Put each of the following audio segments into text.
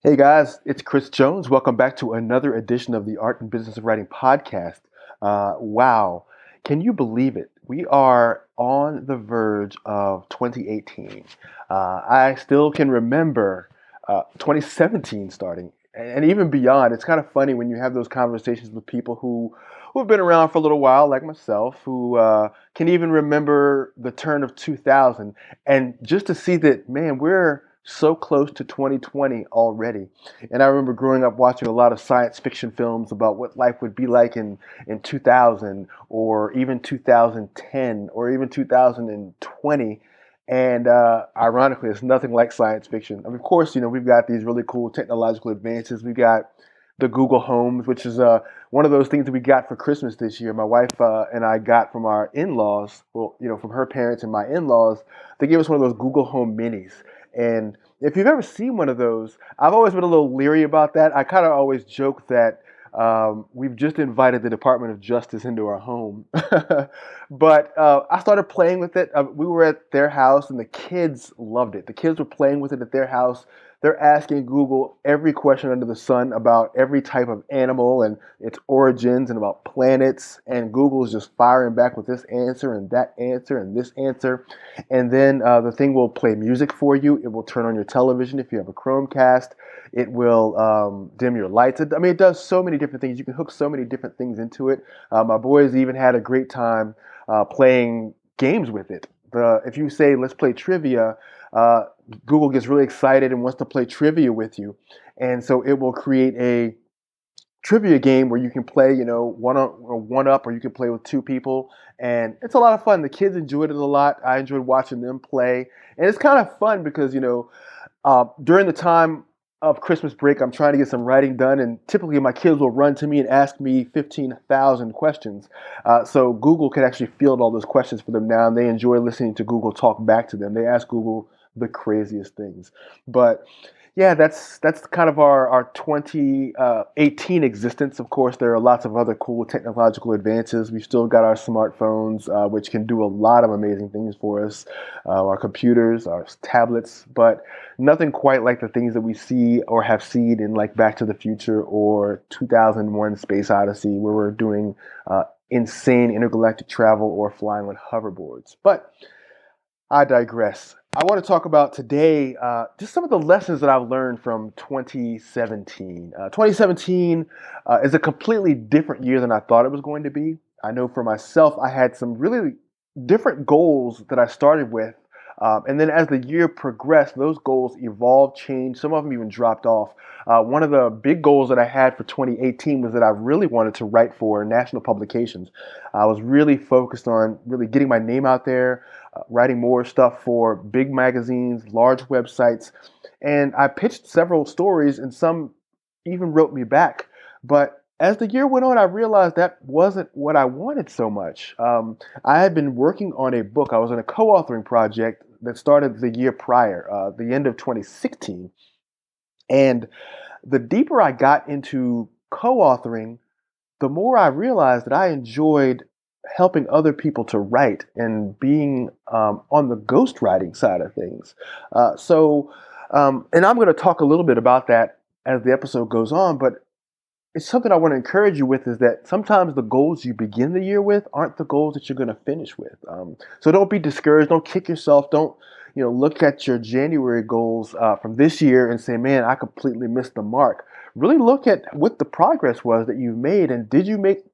Hey guys, it's Chris Jones. Welcome back to another edition of the Art and Business of Writing podcast. Wow, can you believe it? We are on the verge of 2018. I still can remember 2017 starting, and even beyond. It's kind of funny when you have those conversations with people who've been around for a little while, like myself, who can even remember the turn of 2000, and just to see that, man, we're so close to 2020 already. And I remember growing up watching a lot of science fiction films about what life would be like in 2000 or even 2010 or even 2020. And ironically, it's nothing like science fiction. I mean, of course, we've got these really cool technological advances. We've got the Google Homes, which is one of those things that we got for Christmas this year. My wife and I got from our in-laws, well, from her parents and my in-laws. They gave us one of those Google Home Minis. And if you've ever seen one of those, I've always been a little leery about that. I kind of always joke that we've just invited the Department of Justice into our home. But I started playing with it. We were at their house, and the kids loved it. The kids were playing with it at their house. They're asking Google every question under the sun about every type of animal and its origins and about planets. And Google's just firing back with this answer and that answer and this answer. And then the thing will play music for you. It will turn on your television if you have a Chromecast. It will dim your lights. I mean, it does so many different things. You can hook so many different things into it. My boys even had a great time playing games with it. If you say, let's play trivia, uh, Google gets really excited and wants to play trivia with you. And so it will create a trivia game where you can play, one on or one up, or you can play with two people, and it's a lot of fun. The kids enjoyed it a lot. I enjoyed watching them play, and it's kind of fun because during the time of Christmas break, I'm trying to get some writing done, and typically my kids will run to me and ask me 15,000 questions. So Google can actually field all those questions for them now, and they enjoy listening to Google talk back to them. They ask Google the craziest things, but yeah, that's kind of our 2018 existence. Of course, there are lots of other cool technological advances. We've still got our smartphones, which can do a lot of amazing things for us, our computers, our tablets, but nothing quite like the things that we see or have seen in like Back to the Future or 2001 Space Odyssey, where we're doing insane intergalactic travel or flying on hoverboards. But I digress. I want to talk about today just some of the lessons that I've learned from 2017. 2017 is a completely different year than I thought it was going to be. I know for myself, I had some really different goals that I started with. And then as the year progressed, those goals evolved, changed. Some of them even dropped off. One of the big goals that I had for 2018 was that I really wanted to write for national publications. I was really focused on really getting my name out there, writing more stuff for big magazines, large websites. And I pitched several stories, and some even wrote me back. But as the year went on, I realized that wasn't what I wanted so much. I had been working on a book. I was in a co-authoring project that started the year prior, the end of 2016. And the deeper I got into co-authoring, the more I realized that I enjoyed helping other people to write and being on the ghostwriting side of things. And I'm going to talk a little bit about that as the episode goes on, but it's something I want to encourage you with is that sometimes the goals you begin the year with aren't the goals that you're going to finish with. So don't be discouraged. Don't kick yourself. Don't, look at your January goals from this year and say, man, I completely missed the mark. Really look at what the progress was that you've made, and did you make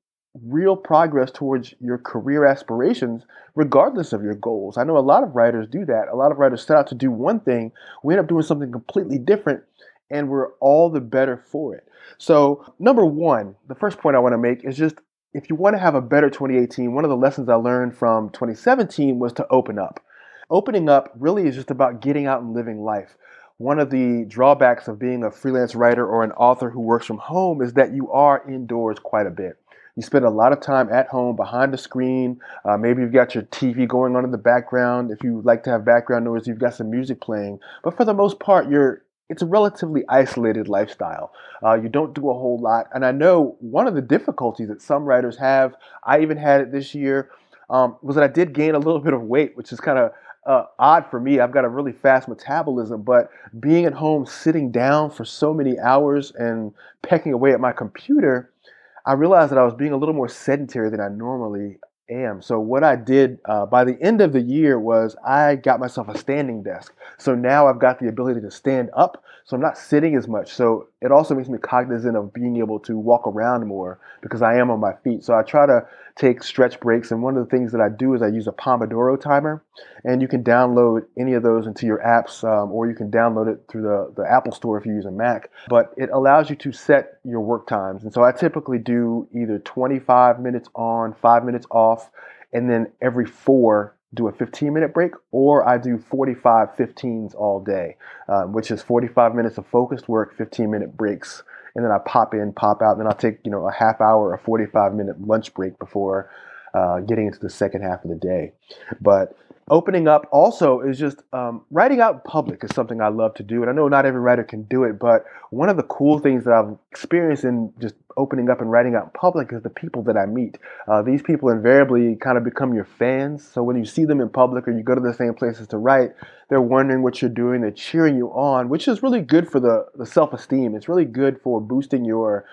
real progress towards your career aspirations regardless of your goals. I know a lot of writers do that. A lot of writers set out to do one thing, we end up doing something completely different, and we're all the better for it. So, number one, the first point I want to make is just if you want to have a better 2018, one of the lessons I learned from 2017 was to open up. Opening up really is just about getting out and living life. One of the drawbacks of being a freelance writer or an author who works from home is that you are indoors quite a bit. You spend a lot of time at home behind the screen. Maybe you've got your TV going on in the background. If you like to have background noise, you've got some music playing. But for the most part, it's a relatively isolated lifestyle. You don't do a whole lot. And I know one of the difficulties that some writers have, I even had it this year, was that I did gain a little bit of weight, which is kind of odd for me. I've got a really fast metabolism, but being at home, sitting down for so many hours and pecking away at my computer, I realized that I was being a little more sedentary than I normally am. So what I did by the end of the year was I got myself a standing desk. So now I've got the ability to stand up. So I'm not sitting as much. So it also makes me cognizant of being able to walk around more because I am on my feet. So I try to take stretch breaks. And one of the things that I do is I use a Pomodoro Timer. And you can download any of those into your apps, or you can download it through the Apple Store if you use a Mac. But it allows you to set your work times. And so I typically do either 25 minutes on, 5 minutes off, and then every four do a 15-minute break, or I do 45 15s all day, which is 45 minutes of focused work, 15-minute breaks. And then I pop in, pop out, and then I'll take, a half hour or 45-minute lunch break before getting into the second half of the day. But opening up also is just writing out in public is something I love to do. And I know not every writer can do it, but one of the cool things that I've experienced in just opening up and writing out in public is the people that I meet. These people invariably kind of become your fans. So when you see them in public or you go to the same places to write, they're wondering what you're doing. They're cheering you on, which is really good for the self-esteem. It's really good for boosting your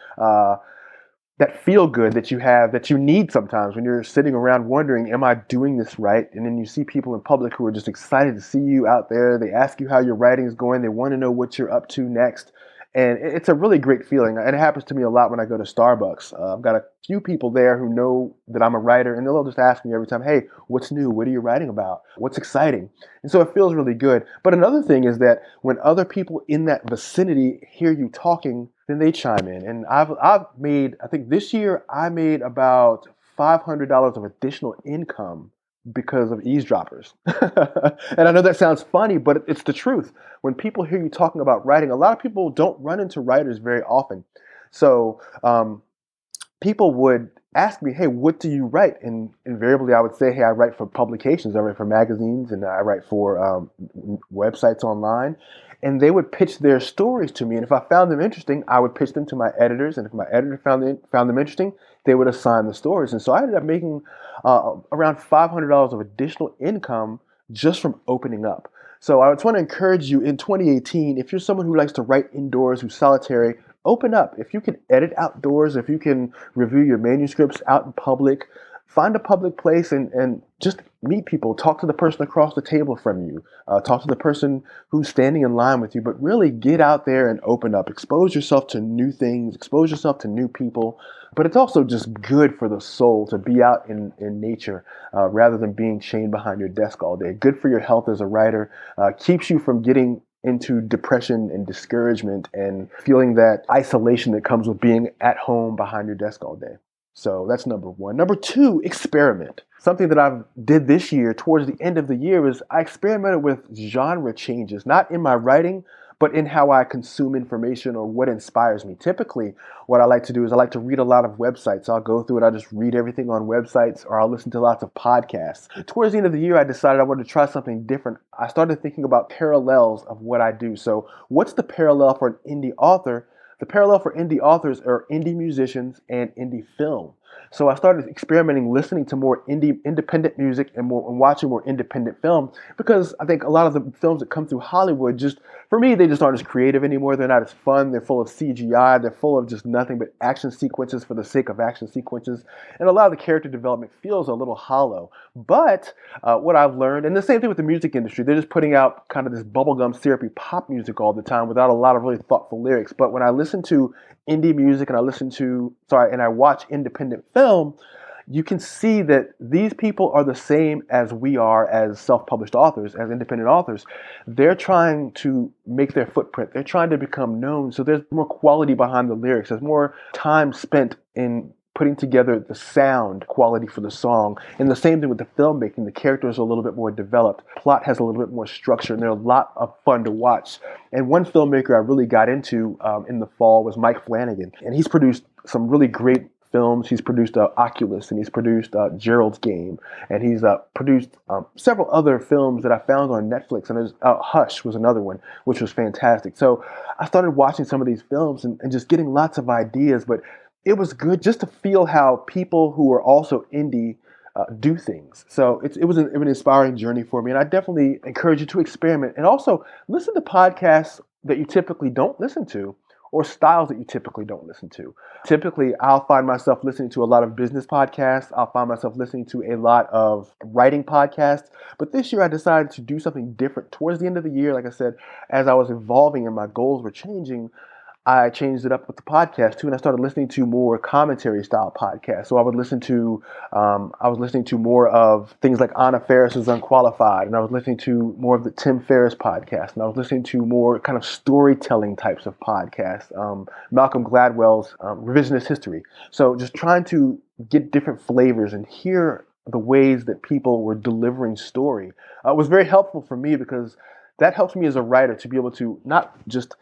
that feel good that you have that you need sometimes when you're sitting around wondering, am I doing this right? And then you see people in public who are just excited to see you out there. They ask you how your writing is going. They want to know what you're up to next. And it's a really great feeling. And it happens to me a lot when I go to Starbucks. I've got a few people there who know that I'm a writer, and they'll just ask me every time, hey, what's new? What are you writing about? What's exciting? And so it feels really good. But another thing is that when other people in that vicinity hear you talking, then they chime in. And I've made, I think this year, I made about $500 of additional income because of eavesdroppers. And I know that sounds funny, but it's the truth. When people hear you talking about writing, a lot of people don't run into writers very often. So people would ask me, hey, what do you write? And invariably I would say, hey, I write for publications. I write for magazines and I write for websites online. And they would pitch their stories to me. And if I found them interesting, I would pitch them to my editors. And if my editor found them interesting, they would assign the stories. And so I ended up making around $500 of additional income just from opening up. So I just want to encourage you in 2018, if you're someone who likes to write indoors, who's solitary, open up. If you can edit outdoors, if you can review your manuscripts out in public, find a public place and just meet people. Talk to the person across the table from you. Talk to the person who's standing in line with you. But really get out there and open up. Expose yourself to new things. Expose yourself to new people. But it's also just good for the soul to be out in nature rather than being chained behind your desk all day. Good for your health as a writer. Keeps you from getting into depression and discouragement and feeling that isolation that comes with being at home behind your desk all day. So that's number one. Number two, experiment. Something that I did this year towards the end of the year is I experimented with genre changes, not in my writing, but in how I consume information or what inspires me. Typically, what I like to do is I like to read a lot of websites. I'll go through it. I'll just read everything on websites or I'll listen to lots of podcasts. Towards the end of the year, I decided I wanted to try something different. I started thinking about parallels of what I do. So what's the parallel for an indie author? The parallel for indie authors are indie musicians and indie film. So I started experimenting, listening to more independent music and watching more independent film because I think a lot of the films that come through Hollywood for me, they just aren't as creative anymore. They're not as fun. They're full of CGI. They're full of just nothing but action sequences for the sake of action sequences. And a lot of the character development feels a little hollow. But what I've learned, and the same thing with the music industry, they're just putting out kind of this bubblegum syrupy pop music all the time without a lot of really thoughtful lyrics. But when I listen to indie music and I watch independent film, you can see that these people are the same as we are as self-published authors, as independent authors. They're trying to make their footprint. They're trying to become known. So there's more quality behind the lyrics. There's more time spent in putting together the sound quality for the song. And the same thing with the filmmaking. The characters are a little bit more developed. Plot has a little bit more structure, and they're a lot of fun to watch. And one filmmaker I really got into in the fall was Mike Flanagan. And he's produced some really great films. He's produced Oculus, and he's produced Gerald's Game, and he's produced several other films that I found on Netflix. And there's Hush was another one, which was fantastic. So I started watching some of these films and just getting lots of ideas, but it was good just to feel how people who are also indie do things. So it was an inspiring journey for me, and I definitely encourage you to experiment and also listen to podcasts that you typically don't listen to or styles that you typically don't listen to. Typically, I'll find myself listening to a lot of business podcasts. I'll find myself listening to a lot of writing podcasts. But this year, I decided to do something different. Towards the end of the year, like I said, as I was evolving and my goals were changing, I changed it up with the podcast too, and I started listening to more commentary style podcasts. So I was listening to more of things like Anna Ferris's Unqualified, and I was listening to more of the Tim Ferriss podcast, and I was listening to more kind of storytelling types of podcasts, Malcolm Gladwell's Revisionist History. So just trying to get different flavors and hear the ways that people were delivering story was very helpful for me because that helps me as a writer to be able to not just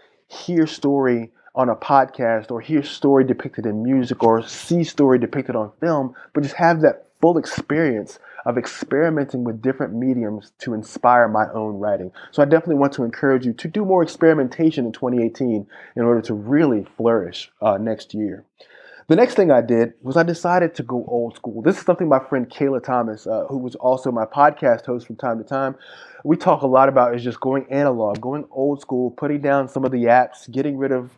hear story on a podcast or hear story depicted in music or see story depicted on film, but just have that full experience of experimenting with different mediums to inspire my own writing. So I definitely want to encourage you to do more experimentation in 2018 in order to really flourish next year. The next thing I did was I decided to go old school. This is something my friend Kayla Thomas, who was also my podcast host from time to time, we talk a lot about is just going analog, going old school, putting down some of the apps, getting rid of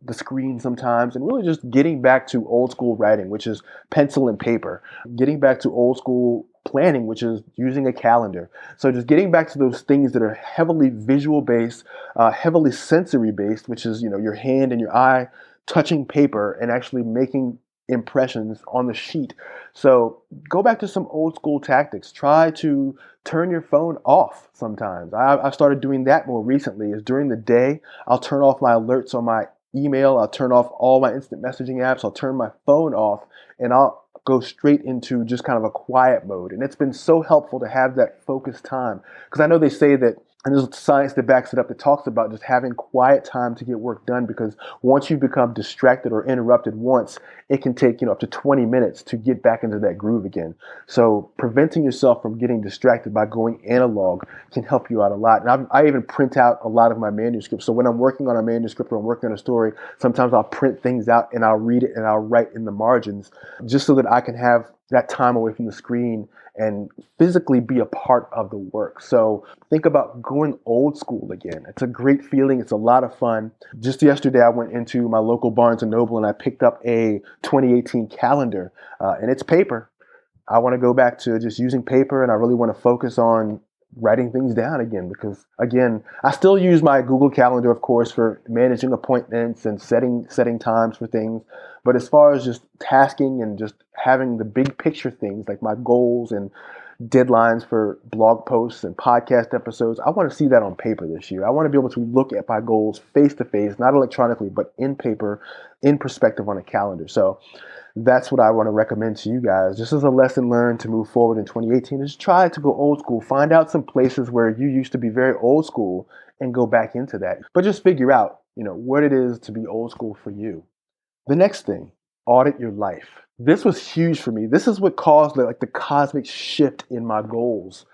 the screen sometimes, and really just getting back to old school writing, which is pencil and paper, getting back to old school planning, which is using a calendar. So just getting back to those things that are heavily visual based, heavily sensory based, which is, your hand and your eye touching paper and actually making impressions on the sheet. So go back to some old school tactics. Try to turn your phone off sometimes. I've started doing that more recently is during the day, I'll turn off my alerts on my email. I'll turn off all my instant messaging apps. I'll turn my phone off and I'll go straight into just kind of a quiet mode. And it's been so helpful to have that focused time because I know they say that and there's science that backs it up that talks about just having quiet time to get work done because once you become distracted or interrupted once, it can take up to 20 minutes to get back into that groove again. So preventing yourself from getting distracted by going analog can help you out a lot. And I even print out a lot of my manuscripts. So when I'm working on a manuscript or I'm working on a story, sometimes I'll print things out and I'll read it and I'll write in the margins just so that I can have that time away from the screen and physically be a part of the work. So think about going old school again. It's a great feeling. It's a lot of fun. Just yesterday, I went into my local Barnes & Noble and I picked up a 2018 calendar and it's paper. I want to go back to just using paper and I really want to focus on writing things down again because again, I still use my Google Calendar, of course, for managing appointments and setting times for things. But as far as just tasking and just having the big picture things like my goals and deadlines for blog posts and podcast episodes, I want to see that on paper this year. I want to be able to look at my goals face to face, not electronically, but in paper, in perspective on a calendar. So that's what I want to recommend to you guys. Just as a lesson learned to move forward in 2018 is try to go old school. Find out some places where you used to be very old school and go back into that. But just figure out, what it is to be old school for you. The next thing, audit your life. This was huge for me. This is what caused the cosmic shift in my goals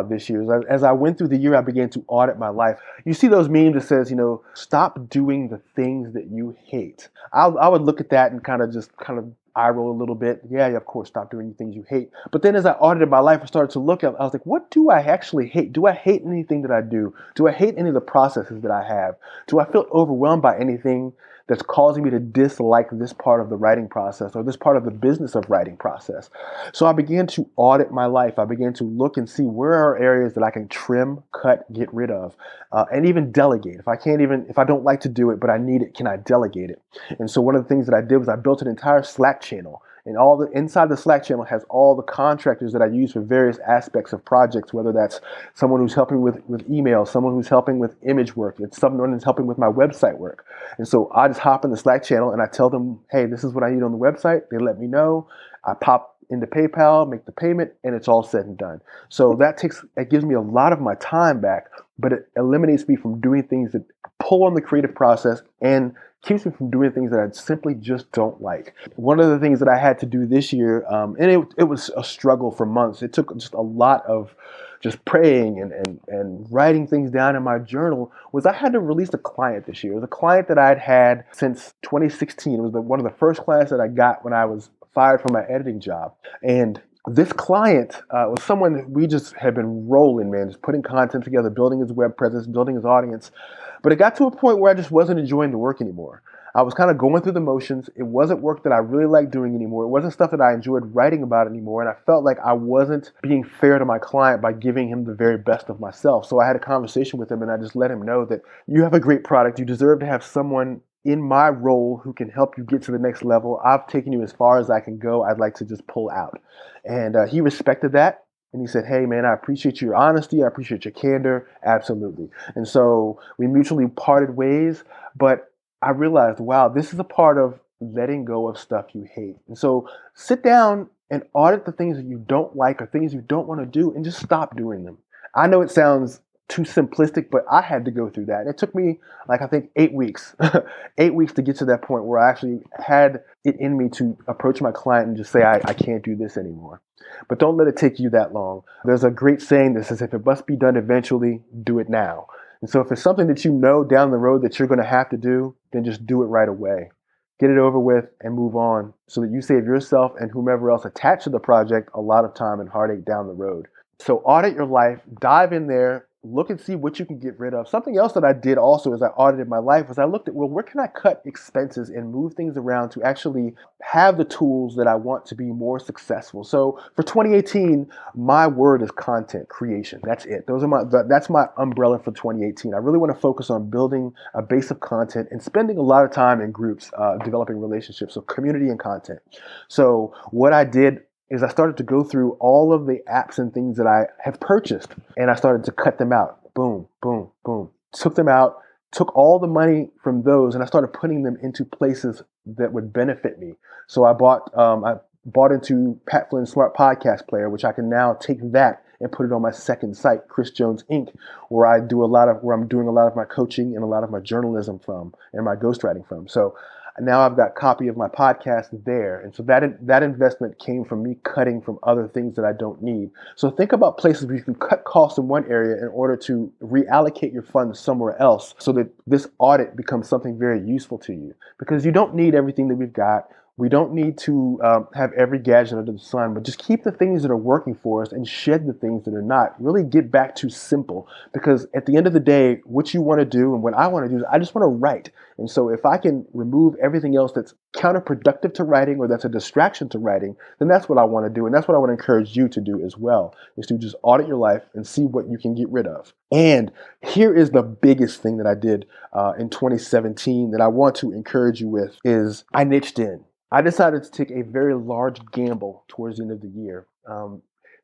this year. As I went through the year, I began to audit my life. You see those memes that says, stop doing the things that you hate. I would look at that and kind of eye roll a little bit. Yeah, of course, stop doing the things you hate. But then as I audited my life, I started to look at, I was like, what do I actually hate? Do I hate anything that I do? Do I hate any of the processes that I have? Do I feel overwhelmed by anything that's causing me to dislike this part of the writing process or this part of the business of writing process? So I began to audit my life. I began to look and see where are areas that I can trim, cut, get rid of, and even delegate. If I don't like to do it, but I need it, can I delegate it? And so one of the things that I did was I built an entire Slack channel. And inside the Slack channel has all the contractors that I use for various aspects of projects, whether that's someone who's helping with email, someone who's helping with image work, it's someone who's helping with my website work. And so I just hop in the Slack channel and I tell them, hey, this is what I need on the website. They let me know. I pop into PayPal, make the payment, and it's all said and done. So that gives me a lot of my time back, but it eliminates me from doing things that pull on the creative process and keeps me from doing things that I simply just don't like. One of the things that I had to do this year, and it was a struggle for months. It took just a lot of just praying and writing things down in my journal, was I had to release a client this year. It was a client that I'd had since 2016. It was one of the first clients that I got when I was fired from my editing job. And This client was someone that we just had been rolling, man, just putting content together, building his web presence, building his audience. But it got to a point where I just wasn't enjoying the work anymore. I was kind of going through the motions. It wasn't work that I really liked doing anymore. It wasn't stuff that I enjoyed writing about anymore. And I felt like I wasn't being fair to my client by giving him the very best of myself. So I had a conversation with him and I just let him know that you have a great product. You deserve to have someone in my role who can help you get to the next level. I've taken you as far as I can go. I'd like to just pull out. And he respected that. And he said, hey, man, I appreciate your honesty. I appreciate your candor. Absolutely. And so we mutually parted ways. But I realized, wow, this is a part of letting go of stuff you hate. And so sit down and audit the things that you don't like or things you don't want to do and just stop doing them. I know it sounds too simplistic, but I had to go through that. And it took me, like, I think 8 weeks, 8 weeks to get to that point where I actually had it in me to approach my client and just say, I can't do this anymore. But don't let it take you that long. There's a great saying that says, if it must be done eventually, do it now. And so if it's something that you know down the road that you're going to have to do, then just do it right away. Get it over with and move on so that you save yourself and whomever else attached to the project a lot of time and heartache down the road. So audit your life, dive in there, look and see what you can get rid of. Something else that I did also as I audited my life was I looked at, well, where can I cut expenses and move things around to actually have the tools that I want to be more successful. So for 2018, my word is content creation. That's it. That's my umbrella for 2018. I really want to focus on building a base of content and spending a lot of time in groups, developing relationships, so community and content. So what I did is I started to go through all of the apps and things that I have purchased, and I started to cut them out. Boom, boom, boom. Took them out, took all the money from those, and I started putting them into places that would benefit me. So I bought into Pat Flynn's Smart Podcast Player, which I can now take that and put it on my second site, Chris Jones Inc., where I'm doing a lot of my coaching and a lot of my journalism from and my ghostwriting from. So now I've got a copy of my podcast there. And so that investment came from me cutting from other things that I don't need. So think about places where you can cut costs in one area in order to reallocate your funds somewhere else so that this audit becomes something very useful to you. Because you don't need everything that we've got. We don't need to have every gadget under the sun, but just keep the things that are working for us and shed the things that are not. Really get back to simple, because at the end of the day, what you want to do and what I want to do is I just want to write. And so if I can remove everything else that's counterproductive to writing or that's a distraction to writing, then that's what I want to do. And that's what I want to encourage you to do as well, is to just audit your life and see what you can get rid of. And here is the biggest thing that I did in 2017 that I want to encourage you with is I niched in. I decided to take a very large gamble towards the end of the year.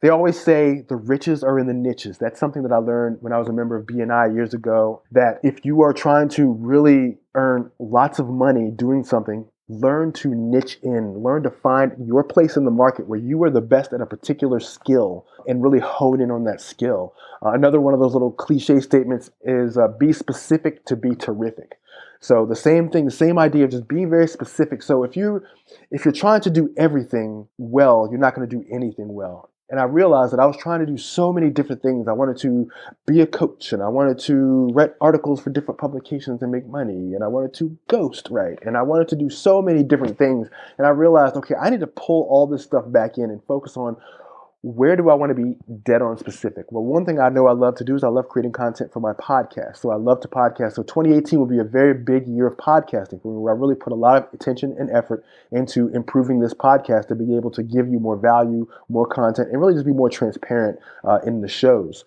They always say the riches are in the niches. That's something that I learned when I was a member of BNI years ago, that if you are trying to really earn lots of money doing something, learn to niche in, learn to find your place in the market where you are the best at a particular skill and really hone in on that skill. Another one of those little cliche statements is be specific to be terrific. So the same thing, the same idea of just being very specific. So if you're trying to do everything well, you're not going to do anything well. And I realized that I was trying to do so many different things. I wanted to be a coach, and I wanted to write articles for different publications and make money, and I wanted to ghost write, and I wanted to do so many different things. And I realized, okay, I need to pull all this stuff back in and focus on where do I want to be dead on specific? Well, one thing I know I love to do is I love creating content for my podcast. So I love to podcast. So 2018 will be a very big year of podcasting where I really put a lot of attention and effort into improving this podcast to be able to give you more value, more content, and really just be more transparent in the shows.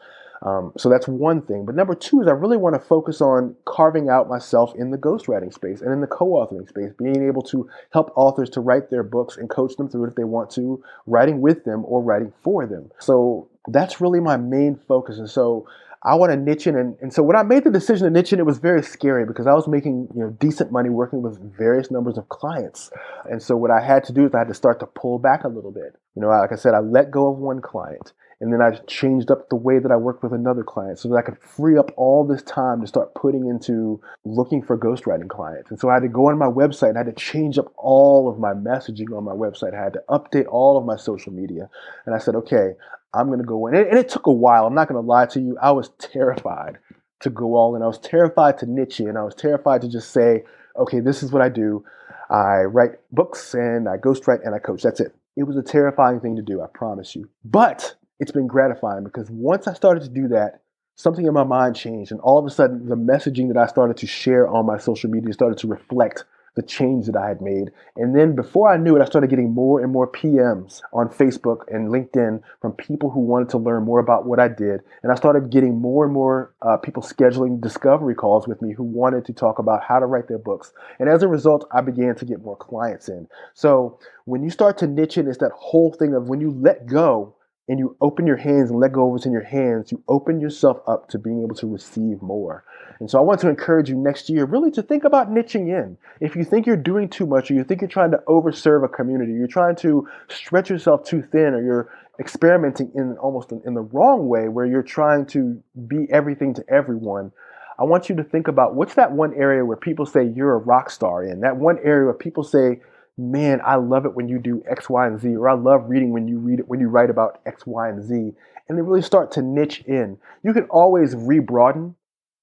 So that's one thing. But number two is I really want to focus on carving out myself in the ghostwriting space and in the co-authoring space, being able to help authors to write their books and coach them through it if they want to, writing with them or writing for them. So that's really my main focus. And so I want to niche in. And so when I made the decision to niche in, it was very scary because I was making decent money working with various numbers of clients. And so what I had to do is I had to start to pull back a little bit. Like I said, I let go of one client. And then I changed up the way that I worked with another client so that I could free up all this time to start putting into looking for ghostwriting clients. And so I had to go on my website and I had to change up all of my messaging on my website. I had to update all of my social media. And I said, okay, I'm going to go in. And it took a while. I'm not going to lie to you. I was terrified to go all in. I was terrified to niche in. I was terrified to just say, okay, this is what I do. I write books and I ghostwrite and I coach. That's it. It was a terrifying thing to do, I promise you. But it's been gratifying because once I started to do that, something in my mind changed. And all of a sudden, the messaging that I started to share on my social media started to reflect the change that I had made. And then before I knew it, I started getting more and more PMs on Facebook and LinkedIn from people who wanted to learn more about what I did. And I started getting more and more people scheduling discovery calls with me who wanted to talk about how to write their books. And as a result, I began to get more clients in. So when you start to niche in, it's that whole thing of when you let go and you open your hands and let go of what's in your hands, you open yourself up to being able to receive more. And so I want to encourage you next year really to think about niching in. If you think you're doing too much, or you think you're trying to overserve a community, you're trying to stretch yourself too thin, or you're experimenting in almost in the wrong way where you're trying to be everything to everyone, I want you to think about what's that one area where people say you're a rock star in, that one area where people say, man, I love it when you do X, Y, and Z, or I love reading when you read it, when you write about X, Y, and Z, and they really start to niche in. You can always rebroaden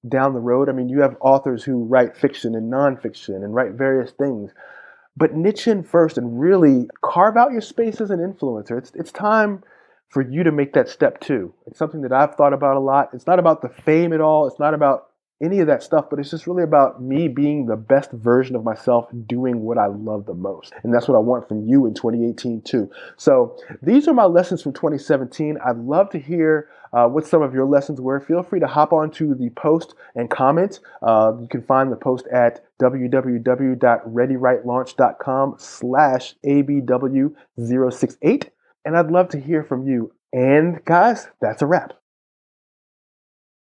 down the road. I mean, you have authors who write fiction and nonfiction and write various things, but niche in first and really carve out your space as an influencer. It's time for you to make that step too. It's something that I've thought about a lot. It's not about the fame at all. It's not about any of that stuff, but it's just really about me being the best version of myself doing what I love the most. And that's what I want from you in 2018 too. So these are my lessons from 2017. I'd love to hear what some of your lessons were. Feel free to hop onto the post and comment. You can find the post at www.readywritelaunch.com/ABW068. And I'd love to hear from you. And guys, that's a wrap.